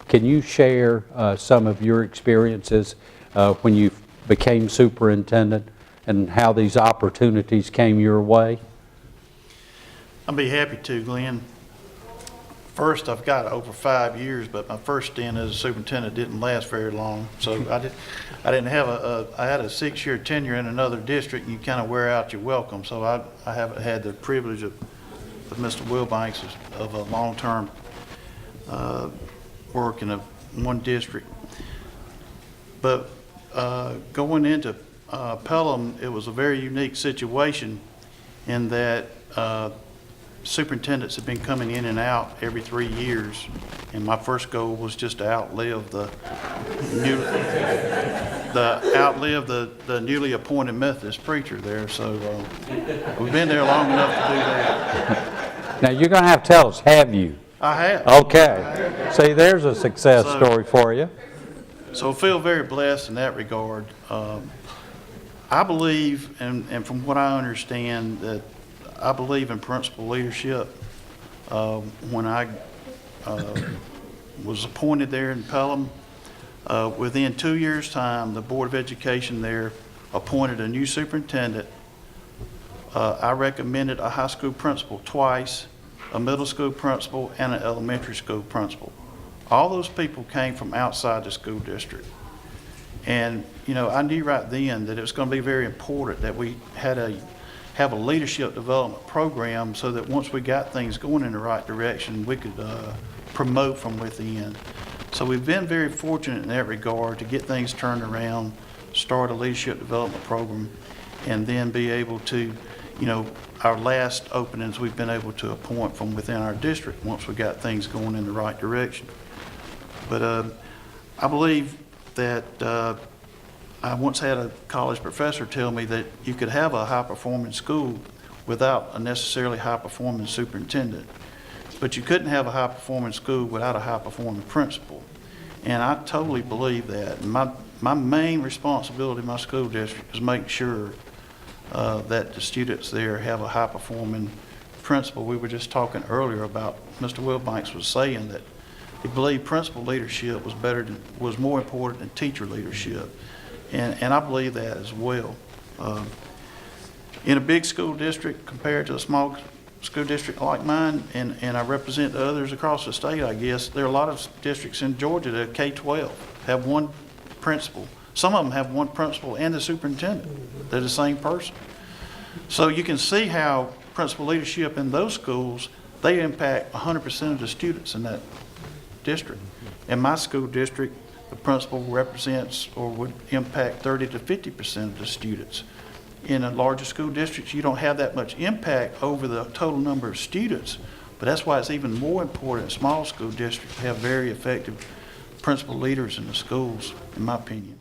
Can you share some of your experiences when you became superintendent and how these opportunities came your way? I'd be happy to, Glenn. First, I've got over 5 years, but my first stint as a superintendent didn't last very long. So I didn't have I had a 6-year tenure in another district, and you kind of wear out your welcome. So I haven't had the privilege of Mr. Wilbanks of a long-term work in one district. But going into Pelham, it was a very unique situation in that superintendents have been coming in and out every 3 years, and my first goal was just to outlive the newly appointed Methodist preacher there. So we've been there long enough to do that. Now you're going to have to tell us, have you? I have. Okay. See, there's a success story for you. So I feel very blessed in that regard. I believe, and from what I understand, that I believe in principal leadership. When I was appointed there in Pelham, within 2 years' time, the Board of Education there appointed a new superintendent. I recommended a high school principal twice, a middle school principal, and an elementary school principal. All those people came from outside the school district. And, you know, I knew right then that it was going to be very important that we have a leadership development program so that once we got things going in the right direction, we could promote from within. So we've been very fortunate in that regard to get things turned around, start a leadership development program, and then be able to, you know, our last openings we've been able to appoint from within our district once we got things going in the right direction. But I believe that I once had a college professor tell me that you could have a high-performing school without a necessarily high-performing superintendent, but you couldn't have a high-performing school without a high-performing principal. And I totally believe that. And my main responsibility in my school district is make sure that the students there have a high-performing principal. We were just talking earlier about Mr. Wilbanks was saying that he believed principal leadership was more important than teacher leadership. And I believe that as well. In a big school district compared to a small school district like mine, and I represent the others across the state, I guess, there are a lot of districts in Georgia that K-12 have one principal. Some of them have one principal and the superintendent. They're the same person. So you can see how principal leadership in those schools, they impact 100% of the students in that district. In my school district, the principal represents or would impact 30 to 50% of the students. In a larger school district, you don't have that much impact over the total number of students, but that's why it's even more important in small school districts to have very effective principal leaders in the schools, in my opinion.